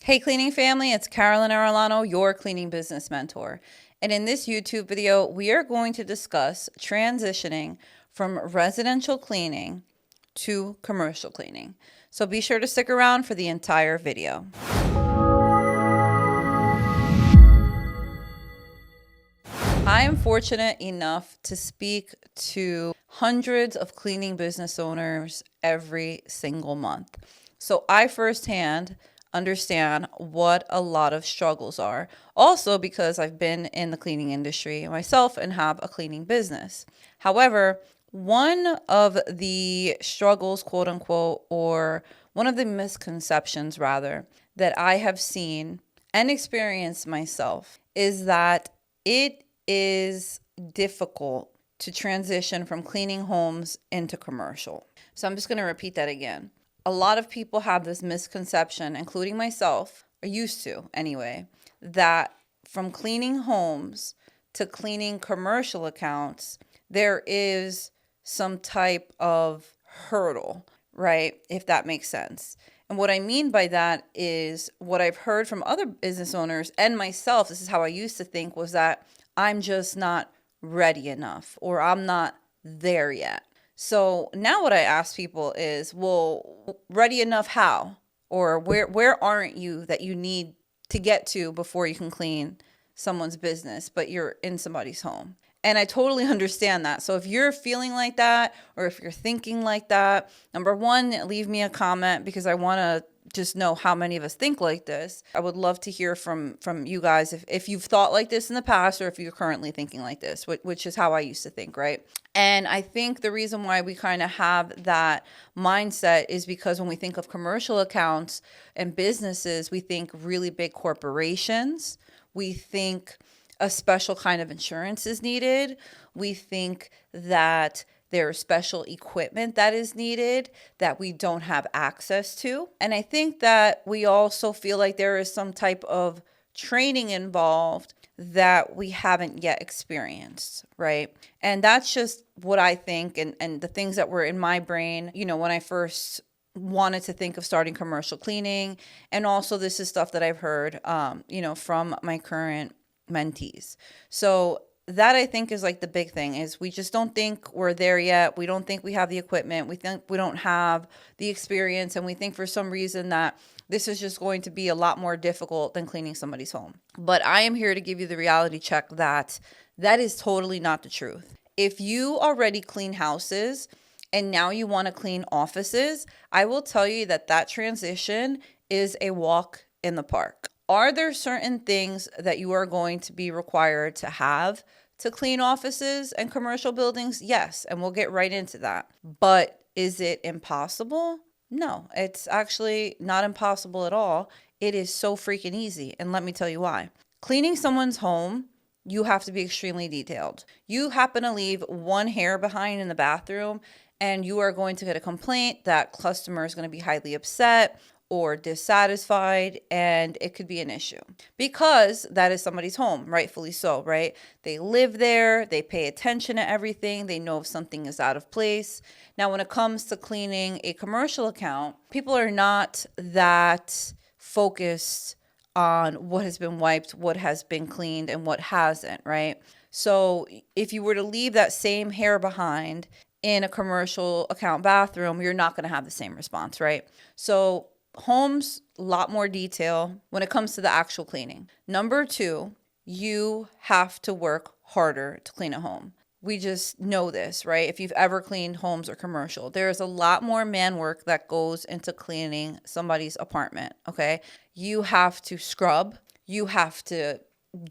Hey cleaning family, it's Carolyn Arellano, your cleaning business mentor. And in this YouTube video, we are going to discuss transitioning from residential cleaning to commercial cleaning. So be sure to stick around for the entire video. I am fortunate enough to speak to hundreds of cleaning business owners every single month. So I firsthand understand what a lot of struggles are. Also because I've been in the cleaning industry myself and have a cleaning business. However, one of the struggles, quote unquote, or one of the misconceptions rather, that I have seen and experienced myself is that it is difficult to transition from cleaning homes into commercial. So I'm just going to repeat that again. A lot of people have this misconception, including myself, or used to anyway, that from cleaning homes to cleaning commercial accounts, there is some type of hurdle, right? If that makes sense. And what I mean by that is what I've heard from other business owners and myself, this is how I used to think, was that I'm just not ready enough or I'm not there yet. So now what I ask people is, well, ready enough how? Or where aren't you that you need to get to before you can clean someone's business, but you're in somebody's home? And I totally understand that. So if you're feeling like that, or if you're thinking like that, number one, leave me a comment because I want to just know how many of us think like this. I would love to hear from you guys if you've thought like this in the past or if you're currently thinking like this, which is how I used to think, right? And I think the reason why we kind of have that mindset is because when we think of commercial accounts and businesses, we think really big corporations. We think a special kind of insurance is needed. We think that there's special equipment that is needed that we don't have access to. And I think that we also feel like there is some type of training involved that we haven't yet experienced, right? And that's just what I think and the things that were in my brain, when I first wanted to think of starting commercial cleaning. And also this is stuff that I've heard, from my current mentees. So that I think is like the big thing is we just don't think we're there yet. We don't think we have the equipment. We think we don't have the experience. And we think for some reason that this is just going to be a lot more difficult than cleaning somebody's home. But I am here to give you the reality check that is totally not the truth. If you already clean houses and now you want to clean offices, I will tell you that transition is a walk in the park. Are there certain things that you are going to be required to have to clean offices and commercial buildings? Yes, and we'll get right into that. But is it impossible? No, it's actually not impossible at all. It is so freaking easy, and let me tell you why. Cleaning someone's home, you have to be extremely detailed. You happen to leave one hair behind in the bathroom, and you are going to get a complaint. That customer is going to be highly upset or dissatisfied, and it could be an issue because that is somebody's home, rightfully so, right? They live there, they pay attention to everything, they know if something is out of place. Now, when it comes to cleaning a commercial account, people are not that focused on what has been wiped, what has been cleaned, and what hasn't, right? So if you were to leave that same hair behind in a commercial account bathroom, you're not going to have the same response, right? So homes, a lot more detail when it comes to the actual cleaning. Number two, you have to work harder to clean a home. We just know this, right? If you've ever cleaned homes or commercial, there's a lot more man work that goes into cleaning somebody's apartment, okay? You have to scrub, you have to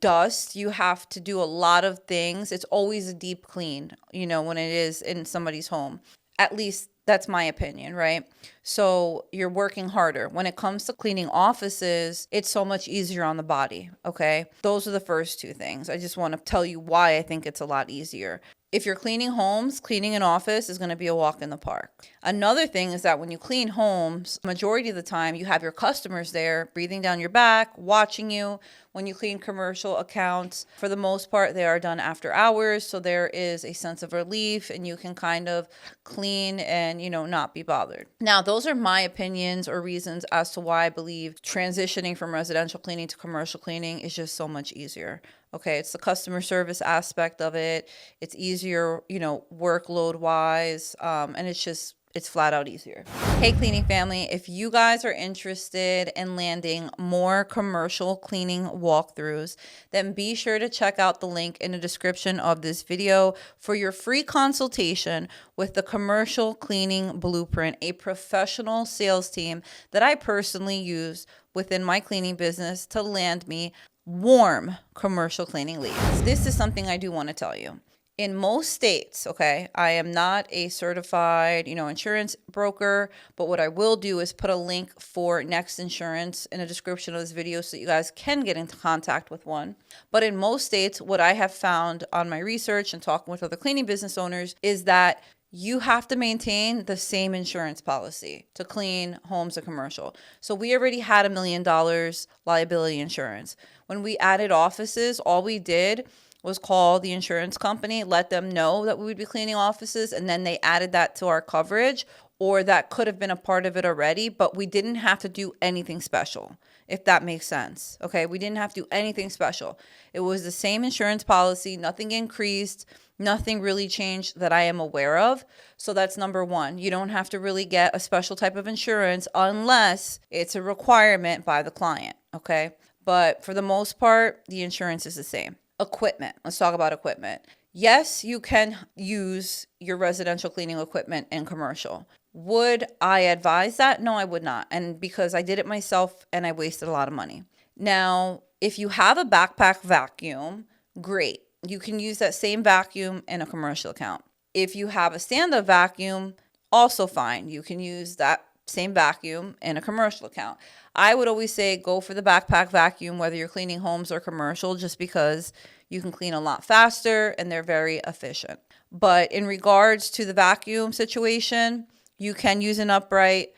dust, you have to do a lot of things. It's always a deep clean, when it is in somebody's home. At least that's my opinion, right? So you're working harder. When it comes to cleaning offices, it's so much easier on the body, okay? Those are the first two things. I just want to tell you why I think it's a lot easier. If you're cleaning homes, cleaning an office is going to be a walk in the park. Another thing is that when you clean homes, majority of the time you have your customers there breathing down your back, watching you. When you clean commercial accounts, for the most part, they are done after hours. So there is a sense of relief and you can kind of clean and, not be bothered. Now, those are my opinions or reasons as to why I believe transitioning from residential cleaning to commercial cleaning is just so much easier. Okay, it's the customer service aspect of it. It's easier, workload wise. And it's flat out easier. Hey, cleaning family, if you guys are interested in landing more commercial cleaning walkthroughs, then be sure to check out the link in the description of this video for your free consultation with the Commercial Cleaning Blueprint, a professional sales team that I personally use within my cleaning business to land me warm commercial cleaning leads. This is something I do want to tell you. In most states, okay, I am not a certified, insurance broker, but what I will do is put a link for Next Insurance in the description of this video so that you guys can get into contact with one. But in most states, what I have found on my research and talking with other cleaning business owners is that you have to maintain the same insurance policy to clean homes or commercial. So we already had $1 million liability insurance. When we added offices, all we did was call the insurance company, let them know that we would be cleaning offices, and then they added that to our coverage, or that could have been a part of it already, but we didn't have to do anything special, if that makes sense. Okay, we didn't have to do anything special. It was the same insurance policy, nothing increased, nothing really changed that I am aware of. So that's number one. You don't have to really get a special type of insurance unless it's a requirement by the client, okay? But for the most part, the insurance is the same. Equipment. Let's talk about equipment. Yes, you can use your residential cleaning equipment in commercial. Would I advise that? No, I would not. And because I did it myself and I wasted a lot of money. Now, if you have a backpack vacuum, great. You can use that same vacuum in a commercial account. If you have a stand-up vacuum, also fine. You can use that same vacuum in a commercial account. I would always say go for the backpack vacuum, whether you're cleaning homes or commercial, just because you can clean a lot faster and they're very efficient. But in regards to the vacuum situation, you can use an upright,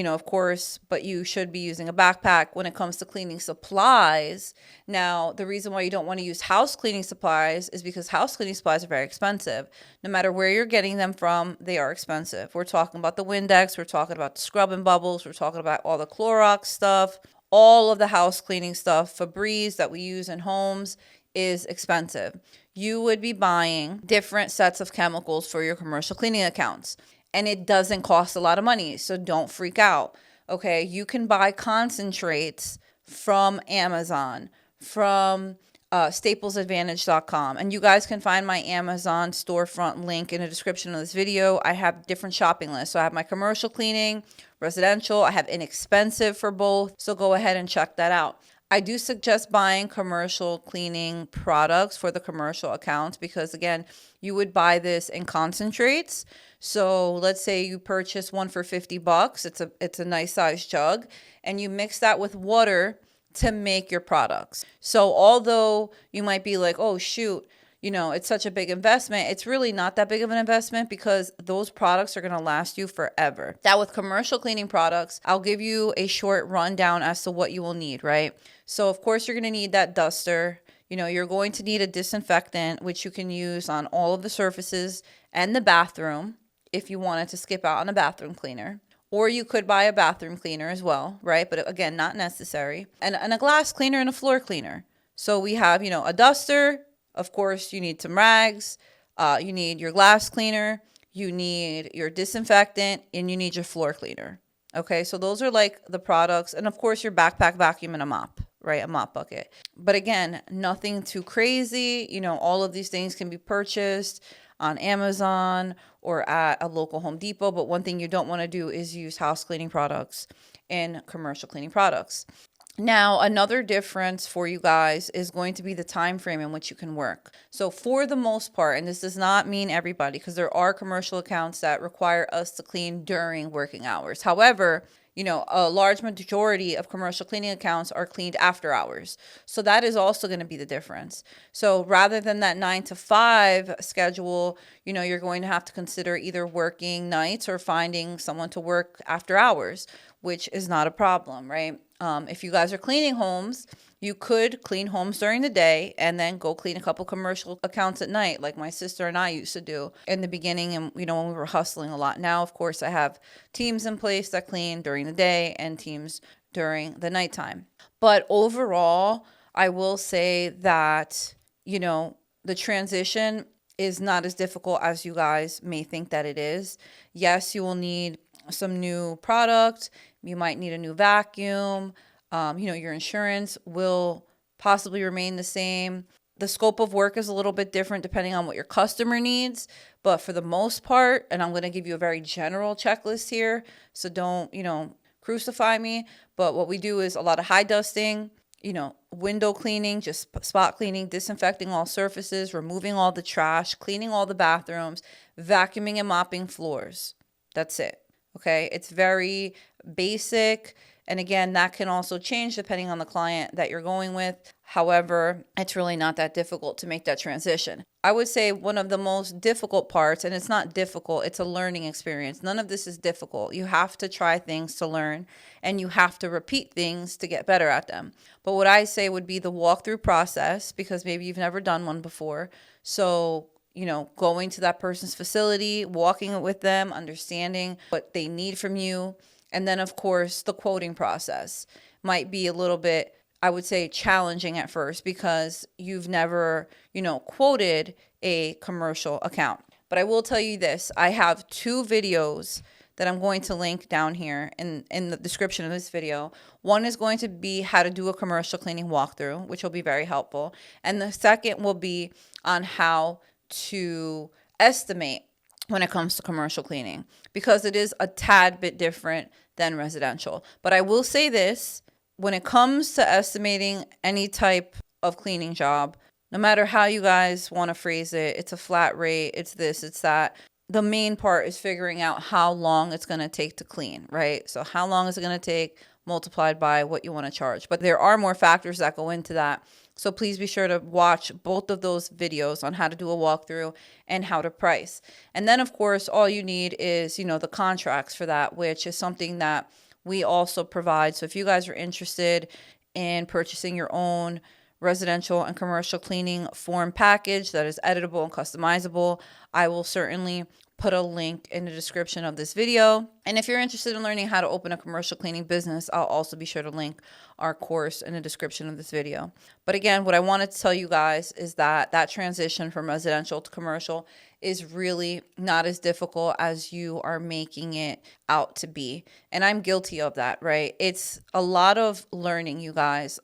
of course, but you should be using a backpack when it comes to cleaning supplies. Now, the reason why you don't want to use house cleaning supplies is because house cleaning supplies are very expensive. No matter where you're getting them from, they are expensive. We're talking about the Windex, we're talking about the scrub and bubbles, we're talking about all the Clorox stuff, all of the house cleaning stuff, Febreze that we use in homes is expensive. You would be buying different sets of chemicals for your commercial cleaning accounts. And it doesn't cost a lot of money, so don't freak out, okay? You can buy concentrates from Amazon, from staplesadvantage.com. And you guys can find my Amazon storefront link in the description of this video. I have different shopping lists. So I have my commercial cleaning, residential. I have inexpensive for both. So go ahead and check that out. I do suggest buying commercial cleaning products for the commercial accounts because, again, you would buy this in concentrates. So let's say you purchase one for $50. It's a nice size jug, and you mix that with water to make your products. So although you might be like, oh, shoot, it's such a big investment. It's really not that big of an investment because those products are going to last you forever. Now, with commercial cleaning products, I'll give you a short rundown as to what you will need, right? So, of course, you're going to need that duster. You're going to need a disinfectant, which you can use on all of the surfaces and the bathroom if you wanted to skip out on a bathroom cleaner. Or you could buy a bathroom cleaner as well, right? But again, not necessary. And a glass cleaner and a floor cleaner. So we have, a duster. Of course, you need some rags, you need your glass cleaner, you need your disinfectant, and you need your floor cleaner. Okay, so those are like the products. And of course, your backpack vacuum and a mop, right? A mop bucket. But again, nothing too crazy. All of these things can be purchased on Amazon or at a local Home Depot. But one thing you don't want to do is use house cleaning products and commercial cleaning products. Now, another difference for you guys is going to be the time frame in which you can work. So for the most part, and this does not mean everybody, because there are commercial accounts that require us to clean during working hours. However, a large majority of commercial cleaning accounts are cleaned after hours. So that is also going to be the difference. So rather than that 9 to 5 schedule, you're going to have to consider either working nights or finding someone to work after hours, which is not a problem, right? If you guys are cleaning homes, you could clean homes during the day and then go clean a couple commercial accounts at night, like my sister and I used to do in the beginning. And, when we were hustling a lot. Now, of course, I have teams in place that clean during the day and teams during the nighttime. But overall, I will say that, the transition is not as difficult as you guys may think that it is. Yes, you will need some new product. You might need a new vacuum. Your insurance will possibly remain the same. The scope of work is a little bit different depending on what your customer needs. But for the most part, and I'm going to give you a very general checklist here, so don't, crucify me. But what we do is a lot of high dusting, window cleaning, just spot cleaning, disinfecting all surfaces, removing all the trash, cleaning all the bathrooms, vacuuming and mopping floors. That's it. Okay. It's very basic. And again, that can also change depending on the client that you're going with. However, it's really not that difficult to make that transition. I would say one of the most difficult parts, and it's not difficult, it's a learning experience. None of this is difficult. You have to try things to learn, and you have to repeat things to get better at them. But what I say would be the walkthrough process, because maybe you've never done one before. So going to that person's facility, walking with them, understanding what they need from you. And then, of course, the quoting process might be a little bit, I would say, challenging at first because you've never, quoted a commercial account. But I will tell you this. I have 2 videos that I'm going to link down here in the description of this video. One is going to be how to do a commercial cleaning walkthrough, which will be very helpful. And the second will be on how to estimate when it comes to commercial cleaning, because it is a tad bit different than residential. But I will say this, when it comes to estimating any type of cleaning job, no matter how you guys want to phrase it, it's a flat rate, it's this, it's that. The main part is figuring out how long it's going to take to clean, right? So how long is it going to take multiplied by what you want to charge? But there are more factors that go into that. So please be sure to watch both of those videos on how to do a walkthrough and how to price. And then, of course, all you need is, the contracts for that, which is something that we also provide. So if you guys are interested in purchasing your own residential and commercial cleaning form package that is editable and customizable, I will certainly put a link in the description of this video. And if you're interested in learning how to open a commercial cleaning business, I'll also be sure to link our course in the description of this video. But again, what I wanted to tell you guys is that transition from residential to commercial is really not as difficult as you are making it out to be. And I'm guilty of that, right? It's a lot of learning, you guys.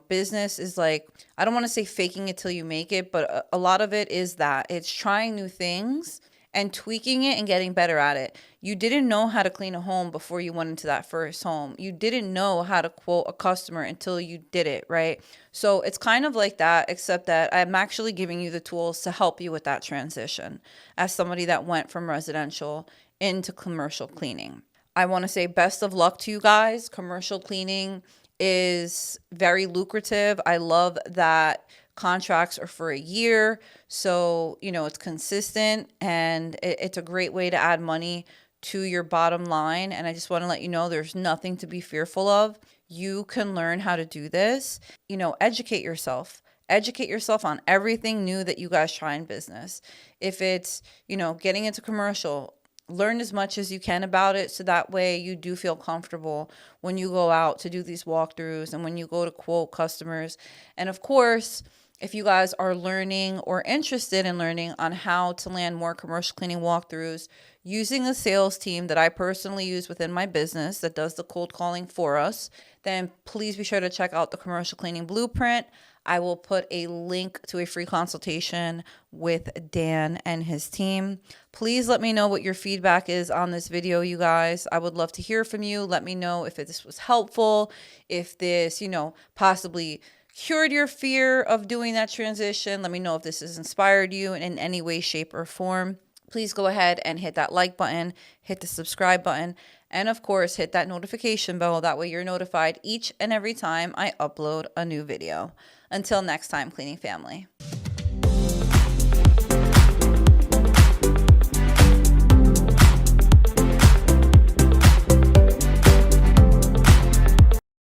Business is like, I don't want to say faking it till you make it, but a lot of it is that. It's trying new things and tweaking it and getting better at it. You didn't know how to clean a home before you went into that first home. You didn't know how to quote a customer until you did it, right? So it's kind of like that, except that I'm actually giving you the tools to help you with that transition as somebody that went from residential into commercial cleaning. I want to say best of luck to you guys. Commercial cleaning is very lucrative. I love that contracts are for a year. So, it's consistent and it's a great way to add money to your bottom line. And I just want to let you know there's nothing to be fearful of. You can learn how to do this. Educate yourself. Educate yourself on everything new that you guys try in business. If it's, getting into commercial, learn as much as you can about it so that way you do feel comfortable when you go out to do these walkthroughs and when you go to quote customers. And of course, if you guys are learning or interested in learning on how to land more commercial cleaning walkthroughs using a sales team that I personally use within my business that does the cold calling for us, then please be sure to check out the Commercial Cleaning Blueprint. I will put a link to a free consultation with Dan and his team. Please let me know what your feedback is on this video, you guys. I would love to hear from you. Let me know if this was helpful, if this, possibly cured your fear of doing that transition. Let me know if this has inspired you in any way, shape, or form. please go ahead and hit that like button, hit the subscribe button, and of course, hit that notification bell. That way you're notified each and every time I upload a new video. Until next time, cleaning family.